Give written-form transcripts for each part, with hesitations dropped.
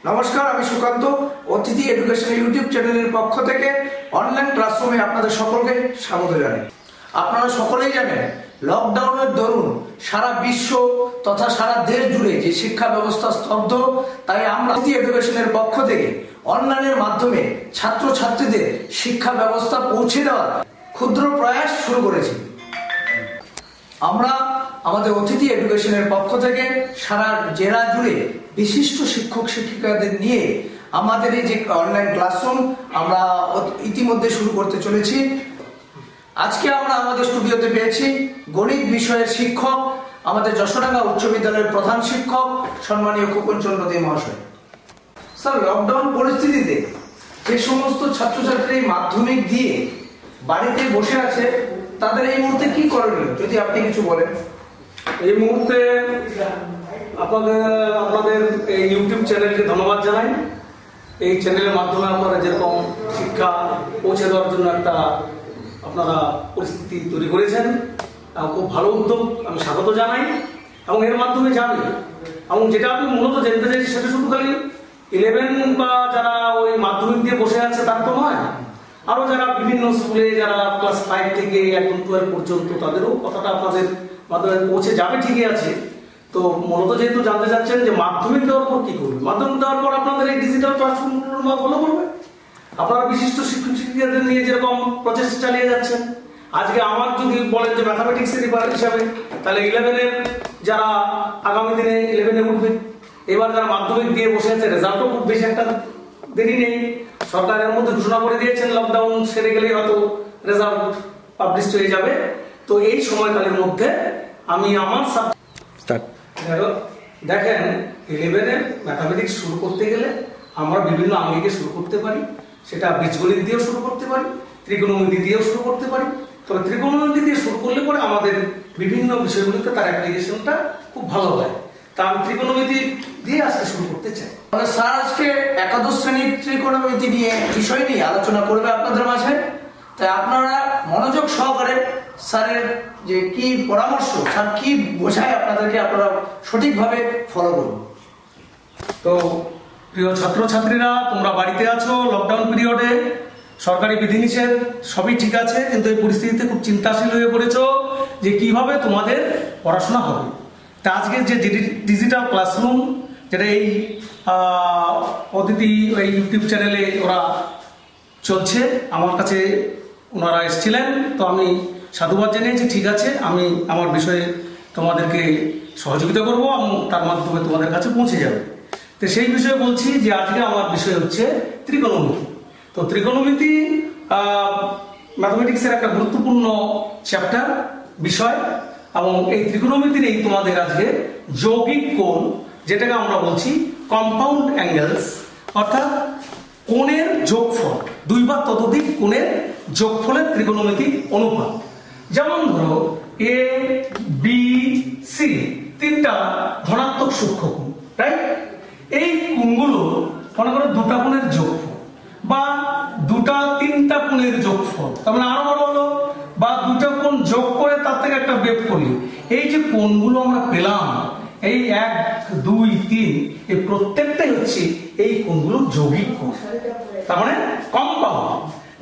নমস্কার, আমি সুকান্ত। অতিথি এডুকেশন ইউটিউব চ্যানেলের পক্ষ থেকে অনলাইন ক্লাসরুমে আপনাদের সকলকে স্বাগত জানাই। আপনারা সকলেই জানেন, লকডাউনের দরুন সারা বিশ্ব তথা সারা দেশ জুড়ে যে শিক্ষা ব্যবস্থা স্তব্ধ, তাই আমরা অতিথি এডুকেশনের পক্ষ থেকে অনলাইনের মাধ্যমে ছাত্রছাত্রীদের শিক্ষা ব্যবস্থা পৌঁছে দেওয়ার ক্ষুদ্র প্রয়াস শুরু করেছি। আমরা আমাদের অতিথি এডুকেশনের পক্ষ থেকে সারা জেলা জুড়ে বিশিষ্ট শিক্ষক শিক্ষিকাদের নিয়ে আমাদের এই যে অনলাইন ক্লাসরুম আমরা ইতিমধ্যে শুরু করতে চলেছি। আজকে আমরা আমাদের স্টুডিওতে পেয়েছি গণিত বিষয়ের শিক্ষক, আমাদের যশোডাঙ্গা উচ্চ বিদ্যালয়ের প্রধান শিক্ষক সম্মানীয় খোকন চন্দ্র দে মহাশয়। স্যার, লকডাউন পরিস্থিতিতে যে সমস্ত ছাত্রছাত্রী মাধ্যমিক দিয়ে বাড়িতে বসে আছে, তাদের এই মুহূর্তে কি করণীয় যদি আপনি কিছু বলেন? এই মুহূর্তে আপনাদের এই ইউটিউব চ্যানেলকে ধন্যবাদ জানাই। এই চ্যানেলের মাধ্যমে আপনারা যেরকম শিক্ষা পৌঁছে দেওয়ার জন্য একটা আপনারা পরিস্থিতি তৈরি করেছেন, খুব ভালো উদ্যোগ, আমি স্বাগত জানাই। এবং এর মাধ্যমে যাবে এবং যেটা আপনি মূলত জানতে চাইছেন সেটা শুধু খালি 11 বা যারা ওই মাধ্যমিক দিয়ে বসে আছে তার তো নয়, আরো যারা বিভিন্ন স্কুলে যারা ক্লাস 5 থেকে এখন 12 পর্যন্ত, তাদেরও কথাটা আপনাদের মাধ্যমে পৌঁছে যাবে, ঠিকই আছে। তো মূলত যেহেতু জানতে চাচ্ছেন যে মাধ্যমিক দেওয়ার পর কি করবে, মাধ্যমিক দেওয়ার পর আপনাদের এই ডিজিটাল ক্লাসরুমগুলো ফলো করবে। আপনারা বিশিষ্ট শিক্ষক শিক্ষিকাদের নিয়ে যেরকম প্রচেষ্টা চালিয়ে যাচ্ছেন, আজকে আমার যদি বলেন যে ম্যাথামেটিক্সের হিসাবে, তাহলে 11-এর যারা আগামী দিনে 11-এ উঠবে, এবার যারা মাধ্যমিক দিয়ে বসে আছে, রেজাল্টও খুব বেশি একটা দেরি নেই। সরকারের মধ্যে ঘোষণা করে দিয়েছেন লকডাউন সেরে গেলেই হয়তো রেজাল্ট পাবলিশ হয়ে যাবে। তো এই সময়কালের মধ্যে আমি আমার দেখেন 11-এ ম্যাথামেটিক্স শুরু করতে গেলে আমরা বিভিন্ন আঙ্গিকে শুরু করতে পারি। সেটা বীজগণিত দিয়েও শুরু করতে পারি, ত্রিকোণমিতি দিয়েও শুরু করতে পারি। তবে ত্রিকোণমিতি দিয়ে শুরু করলে পরে আমাদের বিভিন্ন বিষয়গুলিতে তার অ্যাপ্লিকেশনটা খুব ভালো হয়। তা আমি ত্রিকোণমিতি দিয়ে আজকে শুরু করতে চাই। স্যার আজকে একাদশ শ্রেণীর ত্রিকোণমিতি নিয়ে বিষয় নিয়ে আলোচনা করবে আপনাদের মাঝে। তাই আপনারা মনোযোগ সহকারে স্যারের যে কি পরামর্শ, স্যার কি বোঝায় আপনাদেরকে, আপনারা সঠিকভাবে ফলো করুন। তো প্রিয় ছাত্রছাত্রীরা, তোমরা বাড়িতে আছো লকডাউন পিরিয়ডে, সরকারি বিধিনিষেধ সবই ঠিক আছে, কিন্তু এই পরিস্থিতিতে খুব চিন্তাশীল হয়ে পড়েছো যে কিভাবে তোমাদের পড়াশোনা হবে। তা আজকে যে ডিজিটাল ক্লাসরুম, যেটা এই অতিথি এই ইউটিউব চ্যানেলে ওরা চলছে, আমার কাছে ওনারা এসেছিলেন, তো আমি সাধুবাদ জানিয়েছি। ঠিক আছে, আমি আমার বিষয়ে তোমাদেরকে সহযোগিতা করব এবং তার মাধ্যমে তোমাদের কাছে পৌঁছে যাবে। তো সেই বিষয়ে বলছি যে আজকে আমার বিষয় হচ্ছে ত্রিকোণমিতি। তো ত্রিকোণমিতি ম্যাথমেটিক্সের একটা গুরুত্বপূর্ণ চ্যাপ্টার বিষয়, এবং এই ত্রিকোণমিতির এই তোমাদের আজকে যৌগিক কোণ, যেটাকে আমরা বলছি কম্পাউন্ড অ্যাঙ্গেলস, অর্থাৎ কোণের যোগফল, 2 বা ততোধিক কোণের যোগফলের ত্রিকোণমিতি অনুপাত। যেমন ধরো এ বি সি 3টা ধনাত্মক সূক্ষ্ম কোণ, রাইট? এই কোণগুলো মনে করো 2টা কোণের যোগফল, বা 2টা 3টা কোণের যোগফল, তার মানে আরো বড় হলো, বা 2টা কোণ যোগ করে তার থেকে একটা বিয়োগ করলি। এই যে কোণগুলো আমরা পেলাম, এই 1 2 3, এই প্রত্যেকটাই হচ্ছে এই কোণগুলো যৌগিক কোণ, তার মানে কম্পাউন্ড।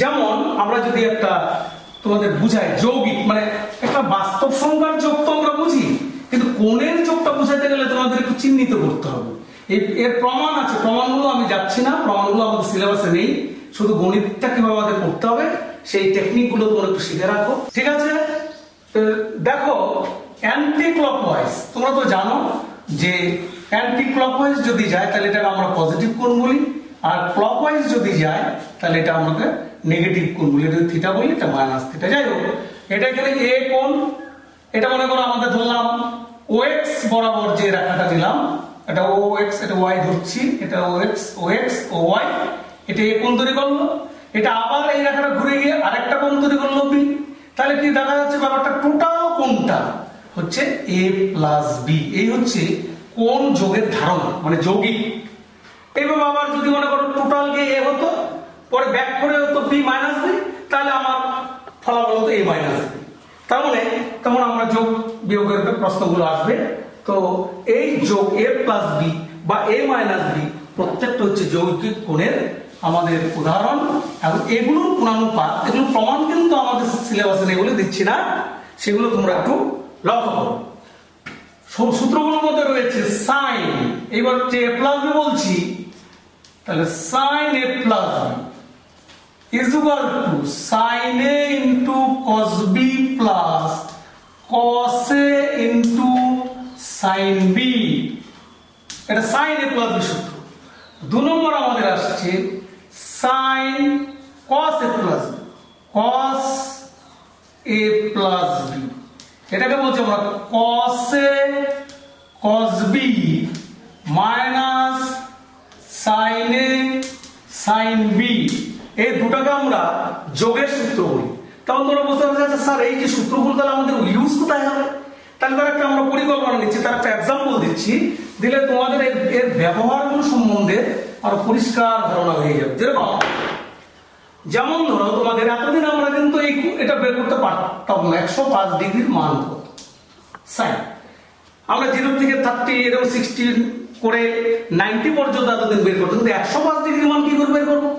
যেমন আমরা যদি একটা তোমাদের বুঝাই, যৌগিক মানে একটা বাস্তব সংখ্যার যোগ তো আমরা বুঝি, কিন্তু কোণের যোগটা বুঝাতে গেলে তোমাদের একটু চিহ্নিত করতে হবে। এর প্রমাণ আছে, প্রমাণগুলো আমি যাচ্ছি না, প্রমাণগুলো আমাদের সিলেবাসে নেই। শুধু গণিতটা কিভাবে আমাদের করতে হবে সেই টেকনিকগুলো তোমরা একটু শিখে রাখো, ঠিক আছে? দেখো, অ্যান্টি ক্লকওয়াইজ তোমরা তো জানো যে অ্যান্টি ক্লকওয়াইজ যদি যায় তাহলে এটাকে আমরা পজিটিভ কোণ বলি, আর ক্লকওয়াইজ যদি যায় তাহলে এটা আমাকে নেগেটিভ কোণ বলি। এটা থিটা বলি, এটা মাইনাস থিটা। যাই হোক, এটা এখানে এ কোণ, এটা মনে করো আমাদের ধরলাম OX বরাবর যে রেখাটা দিলাম, এটা OX, এটা Y ধরছি, এটা OX OY, এটা এ কোণ তৈরি করলো। এটা আবার এই রেখাটা ঘুরে গিয়ে আরেকটা কোণ তৈরি করলো বি। তাহলে কি দেখা যাচ্ছে, ব্যাপারটা টোটাল কোণটা হচ্ছে A প্লাস বি। এই হচ্ছে কোণ যোগের ধারণা, মানে যৌগিক। এইভাবে আবার যদি মনে করো টোটাল কে এ হতো, পরে ব্যাক করে হতো বি মাইনাস বি, তাহলে আমার ফলাফল হতো এ মাইনাস বি। তার মানে তখন আমরা যোগ বিয়োগের প্রশ্নগুলো আসবে। তো এই যোগ এ প্লাস বি বা এ মাইনাস বি প্রত্যেকটা হচ্ছে যৌগিক কোণের আমাদের উদাহরণ, এবং এগুলোর কোণানুপাত, এগুলোর প্রমাণ কিন্তু আমাদের সিলেবাসে এগুলো দিচ্ছি না, সেগুলো তোমরা একটু লক্ষ্য করো। সূত্রগুলোর মধ্যে রয়েছে সাইন, এবার যে a প্লাস বি বলছি, তাহলে sine a plus b is equal to sin a into cos b plus cos a into sin b, এটা sin a plus b সূত্র। 2 নম্বর আমাদের আসছে sin cos a plus b, cos a plus b, এটাকে বলছি আমরা cos a cos b minus sin a sin b, এই দুটাকে আমরা যোগের সূত্র বলি। তখন তোমরা বুঝতে পারছো যে স্যার এই যে সূত্রগুলো তাহলে আমাদের ইউজ কোথায় হবে, তাহলে তার একটা আমরা পরিকল্পনা নিচ্ছি, তার একটা এক্সাম্পল দিচ্ছি, দিলে তোমাদের এর ব্যবহারগুলো সম্বন্ধে আরো পরিষ্কার ধারণা হয়ে যাবে। যেমন ধরো তোমাদের এতদিন আমরা কিন্তু এটা বের করতে পারতাম না 105 ডিগ্রির মান কত সাইন, আমরা 0 থেকে 30 এরকম 60 করে 90 পর্যন্ত এতদিন বের করতাম, কিন্তু 105 ডিগ্রির মান কি করে বের করবো?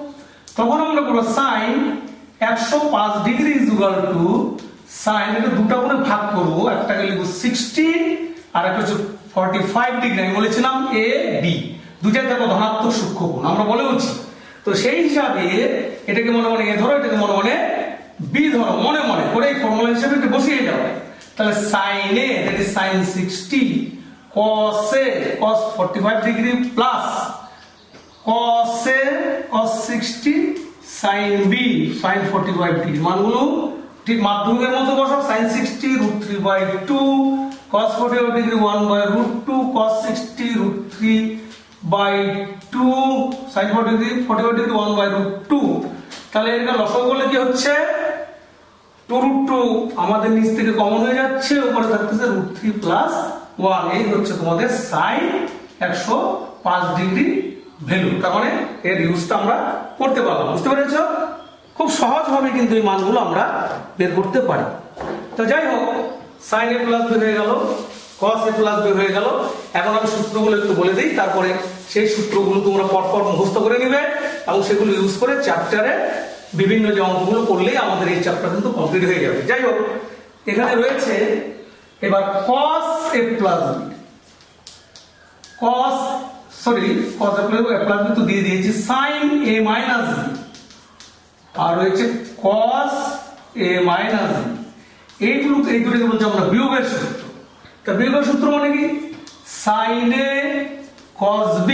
তখন আমরা করবো sine 105 degree is equal to sine, এটা দুটো করে ভাগ করবো, একটাকে লিখবো 60 আর একটা হচ্ছে 45 ডিগ্রি। আমি বলেছিলাম এ বি দুইটাই দেখো ধনাত্মক সূক্ষ্মকোণ আমরা বলেওছি, তো সেই হিসাবে এটাকে মনে মনে এ ধরো, এটাকে মনে মনে বি ধরো, মনে মনে করে এই ফর্মুলা হিসেবে এটা বসিয়ে যাও। তাহলে sine a that is sine 60 cos a cos 45 degree plus cos a cos 60 sin b sin 45 degree, মানগুলো ঠিক মাধ্যমিকের মতো বসাও। sin 60 √3/2 cos 45 degree 1/√2 cos 60 √3/2 sin 45 degree 1/√2, তাহলে এটা লসাগু করলে কি হচ্ছে 2√2 আমাদের নিচ থেকে কমন হয়ে যাচ্ছে, উপরে থাকতেছে √3 + 1, এই হচ্ছে তোমাদের sin 105 ডিগ্রি ভ্যালু। তার মানে এর ইউজটা আমরা করতে পারলাম, বুঝতে পেরেছো? খুব সহজভাবে কিন্তু এই মানগুলো আমরা বের করতে পারি। তো যাই হোক, sin a প্লাস বি হয়ে গেল, cos a প্লাস বি হয়ে গেল। এখন আমি সূত্রগুলো একটু বলে দিই, তারপরে সেই সূত্রগুলো তোমরা পরপর মুখস্থ করে নিবে এবং সেগুলো ইউজ করে চ্যাপ্টারে বিভিন্ন যে অঙ্কগুলো করলেই আমাদের এই চ্যাপ্টার কিন্তু কমপ্লিট হয়ে যাবে। যাই হোক, এখানে রয়েছে এবার cos a plus b, cos a plus বি তো দিয়ে দিয়েছি, sin a মাইনাস বি, আর রয়েছে cos a মাইনাস বি, এইগুলোকে বলছি আমরা বিয়োগের সূত্র। তা বিয়োগের সূত্র মানে কি? sin a cos b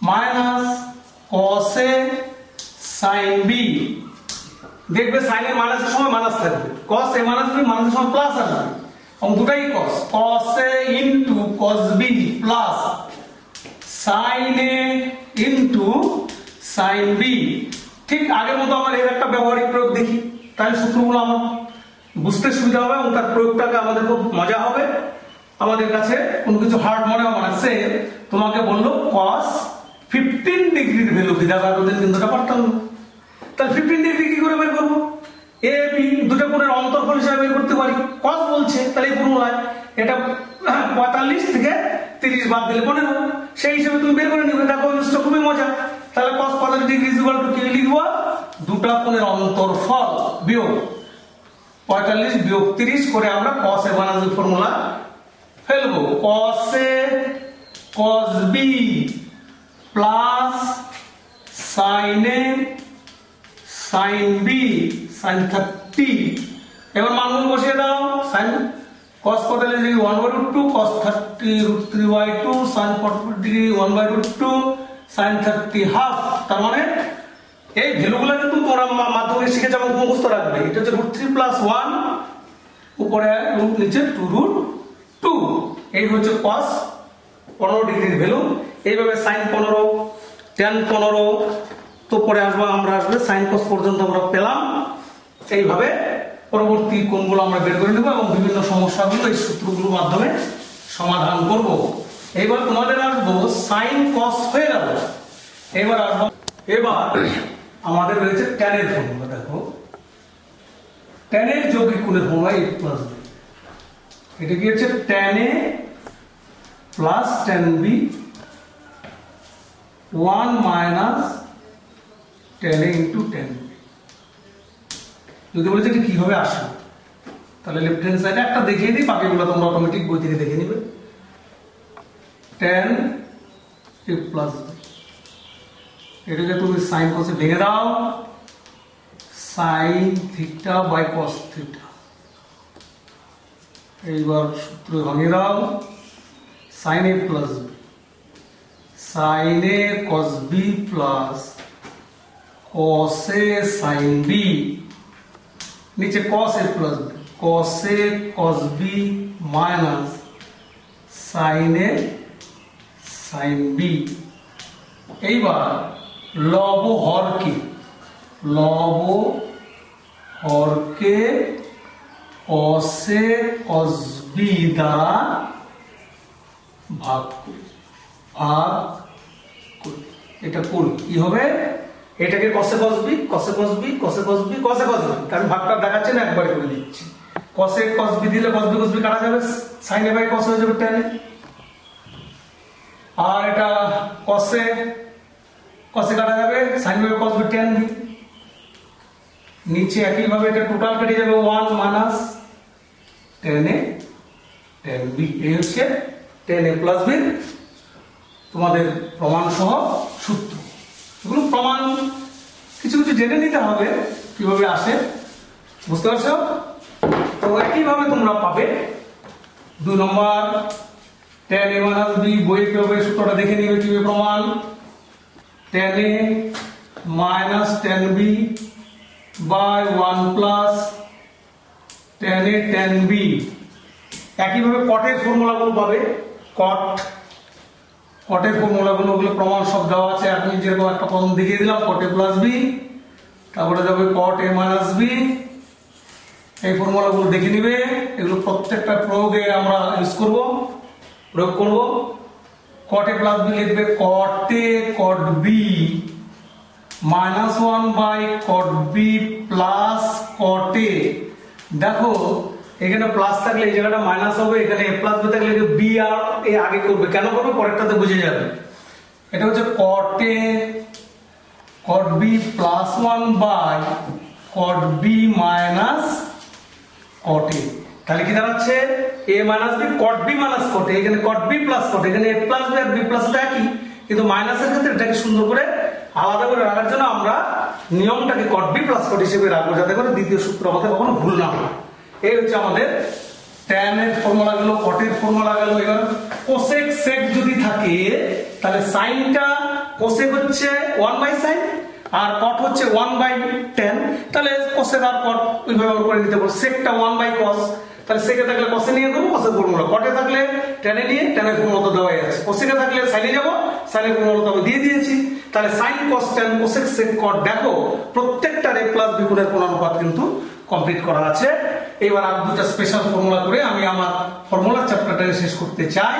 minus cos a sin b, দেখবে sin a মাইনাসের সময় মাইনাস থাকবে, cos a মাইনাস b মাইনাসের সময় প্লাস আসবে, এবং দুটাই cos a into cos b plus sin a into sin b। ঠিক আগের মতো আমার এর একটা ব্যবহারিক প্রয়োগ দেখি, তাই সূত্রগুলো আমার বুঝতে সুবিধা হবে এবং তার প্রয়োগটাকে আমাদের খুব মজা হবে, আমাদের কাছে কোনো কিছু হার্ড মনে হবে না। সে তোমাকে বললো cos 15 ডিগ্রির ভ্যালু বিধান কিন্তু এটা পারতাম না, তাহলে 15 ডিগ্রি কি করে বের করবো? এ বি দুটো কোণের অন্তর্ফল হিসাবে বের করতে পারি, cos বলছে, তাহলে এই ফর্মুলায় এটা 45 থেকে 30 বাদ দিলে 15, সেই হিসেবে তুমি বের করে নিবে। দেখো জিনিসটা খুবই মজা। তাহলে cos 45 degree is equal two কি লিখবো? দুটো কোণের অন্তর্ফল বিয়োগ 45 বিয়োগ 30 করে আমরা cos a minus b formula ফেলবো, cos a cos b plus sin a sin b sin 30। এবার মানগুলো বসিয়ে দাও, sin cos 45 degree 1/√2 cos 30 √3/2 sin 45 degree 1/√2 sin 30 half. তার মানে এই ভ্যালুগুলো কিন্তু তোমরা মাধ্যমিকে শিখে যেমন মুখস্থ রাখবে। এটা হচ্ছে √3 + 1, উপরে রুট, নিচে 2√2, এই হচ্ছে cos 15 ডিগ্রির ভ্যালু। এইভাবে sin 15 tan 15, তো পরে আমরা আসবে sin cos পর্যন্ত আমরা পেলাম। এইভাবে পরবর্তী কোণগুলো আমরা বের করে নেব এবং বিভিন্ন সমস্যাগুলো এই সূত্রগুলোর মাধ্যমে সমাধান করব। এবার তোমাদের আসবো sin cos হয়ে গেল, এবার আমাদের রয়েছে tan এর ফর্মুলা। দেখো tan এর যৌগিক কোণের ফর্মুলা a + b, এটা কি হচ্ছে tan a + tan b 1 minus 10a into 10b। যদি বলেছে এটা কিভাবে আসবে, তাহলে লেফট হ্যান্ড সাইডে একটা দেখিয়ে দিই, বাকিগুলো তোমরা অটোমেটিক বই থেকে দেখে নিবে। 10a প্লাস b, এটাকে তুমি সাইন কসে ভেঙে দাও, sine theta by cos theta. এইবার সূত্র ভাঙিয়ে দাও, sine a plus b, sine a cos b plus cos a sin b, নিচে cos a plus b, cos a cos b minus sin a sin b। এইবার লব হরকে cos a cos b দ্বারা ভাগ করি, এটা করি কি হবে, এটাকে cos a cos b cos a cos b cos a cos b cos a cos b, কারণ ভাগটা দেখাচ্ছে না, একবারে করে দিচ্ছি। cos a cos b দিলে cos b cos b কাটা যাবে, sin a বাই cos হয়ে যাবে tan a, আর এটা cos a কাটা যাবে, sin a cos b tan b। নিচে একই ভাবে এটা টোটাল কেটে যাবে 1 minus tan a tan b। এই হচ্ছে tan a প্লাস b তোমাদের প্রমাণ সহ সূত্র। এগুলো প্রমাণ কিছু কিছু জেনে নিতে হবে কিভাবে আসে, বুঝতে পারছো? তো একইভাবে তোমরা পাবে 2 নম্বর tan a মাইনাস b, বই কিভাবে সূত্রটা দেখে নিবে কিভাবে প্রমাণ, tan a minus tan b by 1 plus tan a tan b। একইভাবে কটের ফর্মুলাগুলো পাবে, কটের ফর্মুলাগুলো ওগুলো প্রমাণ সব দেওয়া আছে। আমি যেরকম একটা প্রথম দেখিয়ে দিলাম, cot a প্লাস b, তারপরে যাবে cot a মাইনাস b, এই ফর্মুলাগুলো দেখে নিবে। এগুলো প্রত্যেকটা প্রয়োগে আমরা প্রয়োগ করব। cot a প্লাস b লিখবে cot a cot b minus 1 by cot b plus cot a। দেখো এখানে প্লাস থাকলে এই জায়গাটা মাইনাস হবে, এখানে a প্লাস b থাকলে b আর a আগে করবে, কেন করবে পরেরটাতে বুঝে যাবে। এটা হচ্ছে cot a cot b plus 1 by cot b minus cot a। তাহলে কি দাঁড়াচ্ছে a minus b cot b minus cot a, এখানে cot b plus cot a, এখানে a প্লাস b আর b প্লাস একই, কিন্তু মাইনাসের ক্ষেত্রে এটাকে সুন্দর করে আলাদা করে রাখার জন্য আমরা নিয়মটাকে cot b প্লাস cot হিসেবে রাখবো, যাতে করে দ্বিতীয় সূত্র আমাদের কখনো ভুল না হয়। এই হচ্ছে আমাদের tan এর ফর্মুলা গেল, cot এর ফর্মুলা গেল। এবার cosec sec যদি থাকে তাহলে সাইনটা cosec হচ্ছে 1 বাই sin আর cot হচ্ছে 1 বাই tan, তাহলে cosec আর cot ওইভাবে আমরা করে নিতে পারবো। secটা 1 বাই cos, তাহলে sec এ থাকলে cos এ নিয়ে করব, cos এর ফর্মুলা, cot এ থাকলে tan এ নিয়ে tan এর ফর্মুলা তো দেওয়াই আছে, cosec এ থাকলে sin এ যাব, sin এর ফর্মুলা তো আমি দিয়ে দিয়েছি। তাহলে sin cos tan cosec sec cot, দেখো প্রত্যেকটার a প্লাস b গুণের কোণানুপাত কিন্তু কমপ্লিট করা আছে। এবার আর দুটো স্পেশাল ফর্মুলা করে আমি আমার ফর্মুলা চ্যাপ্টারটাকে শেষ করতে চাই।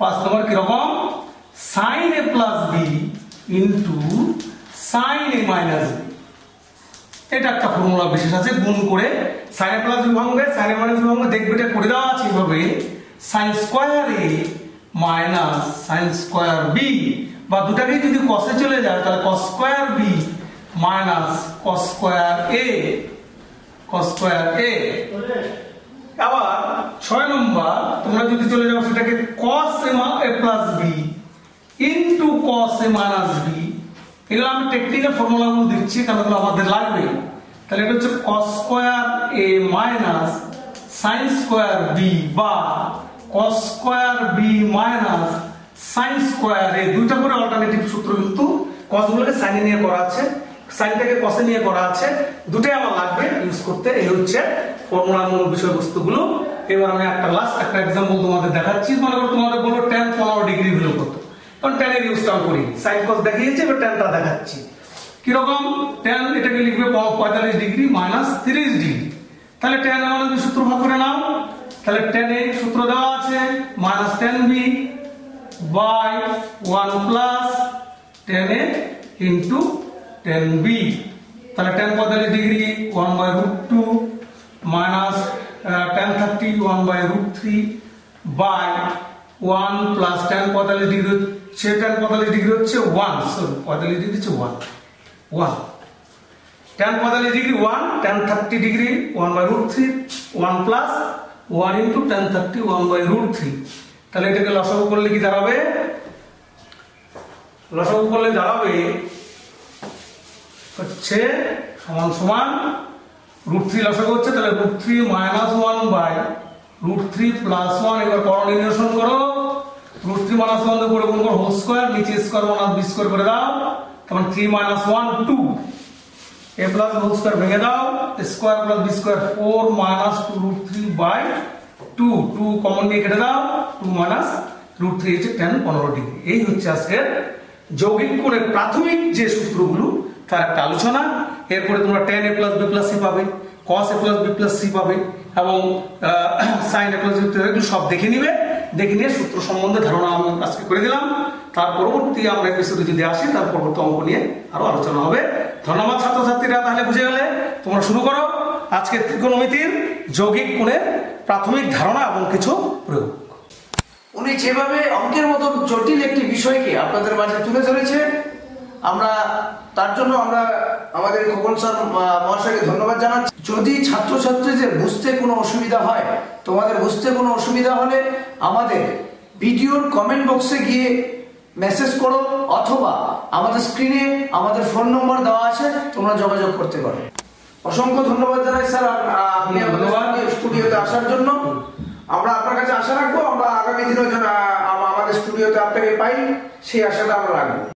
5 নম্বর কি রকম, sin a plus b into sin a minus b, এটা একটা ফর্মুলা বিশেষ আছে, গুণ করে sin a প্লাস b ভাঙবে, sin a মাইনাস b ভাঙবে, দেখবে এটা করে দেওয়া আছে এইভাবে, sin square a minus sin square b, বা দুটাকেই যদি cos এ চলে যায় তাহলে cos square b minus cos square a, cos square a। আবার 6 নম্বর তোমরা যদি চলে যাও সেটাকে cos a plus b into cos a minus b, এগুলো আমি টেকনিক্যাল ফর্মুলাগুলো দিচ্ছি কারণ এগুলো আমাদের লাগবে। তাহলে এটা হচ্ছে cos square a minus sin square b বা cos square b minus sin square a, দুইটা করে অল্টারনেটিভ সূত্র, কিন্তু cos গুলোকে sin এ নিয়ে করা আছে, সাইনটাকে cos এ নিয়ে করা আছে, দুটোই আমার লাগবে ইউজ করতে। এই হচ্ছে ফর্মুলার মূল বিষয়বস্তুগুলো। এবার আমি একটা লাস্ট একটা एग्जांपल তোমাদের দেখাচ্ছি। মনে করো তোমাদের বলো tan 15 ডিগ্রি হলো কত, কারণ tan এর ইউজটা করি, sin cos দেখিয়েছি, এবার tanটা দেখাচ্ছি কি রকম। tan এটাকে লিখবে 45 ডিগ্রি মাইনাস 30 ডিগ্রি, তাহলে tan এর মানে সূত্র ভাগ করে নাও। তাহলে tan এর সূত্র দেওয়া আছে minus tan b by 1 plus tan a into tan b। তাহলে tan 45 degree 1 by √2 minus tan 30 1 by √3 by 1 plus tan 45 degree tan 45 degree হচ্ছে 1, সরি 45 ডিগ্রি হচ্ছে 1 tan 45 degree 1, tan 30 degree 1/√3, 1 plus 1 into tan 30 1/√3। তাহলে এটাকে লসাগু করলে কি দাঁড়াবে? লসাগু করলে দাঁড়াবে হচ্ছে সমান সমান √3 লসাগু হচ্ছে, তাহলে √3 মাইনাস 1/√3 প্লাস 1। এবার করণ নির্ণয় করো, √3 মাইনাস 1 দিয়ে করে গুণ করো হোল স্কয়ার, নিচে স্কয়ার মাইনাস b স্কয়ার করে দাও, তখন 3 minus 1 2, a plus whole square ভেঙে দাও, square plus b square 4 minus 2√3/2, 2 common নিয়ে কেটে দাও, 2 মাইনাস √3 হচ্ছে tan 15 ডিগ্রি। এই হচ্ছে আজকের যৌগিক কোণের প্রাথমিক যে সূত্রগুলো তার একটা আলোচনা। এরপরে তোমরা tan a plus b plus c পাবে, cos a plus b plus c পাবে এবং sin a প্লাস b এগুলো সব দেখে নিবে। দেখে নিয়ে সূত্র সম্বন্ধে ধারণা আমি আজকে করে দিলাম। তার পরবর্তী আমরা এপিসোডে যদি আসি তার পরবর্তী অঙ্ক নিয়ে আরো আলোচনা হবে। ধন্যবাদ ছাত্রছাত্রীরা, তাহলে বুঝে গেলে তোমরা শুরু করো আজকে ত্রিকোণমিতির যৌগিক কোণের প্রাথমিক ধারণা এবং কিছু প্রয়োগ। উনি যেভাবে অঙ্কের মতো জটিল একটি বিষয়কে আপনাদের মাঝে তুলে ধরেছে, আমরা তার জন্য আমরা আমাদের খোকন স্যার মহাশয়কে ধন্যবাদ জানাচ্ছি। যদি ছাত্রছাত্রীদের বুঝতে কোনো অসুবিধা হয়, তোমাদের বুঝতে কোনো অসুবিধা হলে আমাদের ভিডিওর কমেন্ট বক্সে গিয়ে মেসেজ করো, অথবা আমাদের স্ক্রিনে আমাদের ফোন নম্বর দেওয়া আছে, তোমরা যোগাযোগ করতে পারো। অসংখ্য ধন্যবাদ জানাই স্যার আপনি আমাদের স্টুডিওতে আসার জন্য। আমরা আপনার কাছে আশা রাখবো, আমরা আগামী দিনে যেন আমাদের স্টুডিওতে আপনাকে পাই সেই আশাটা আমরা রাখবো।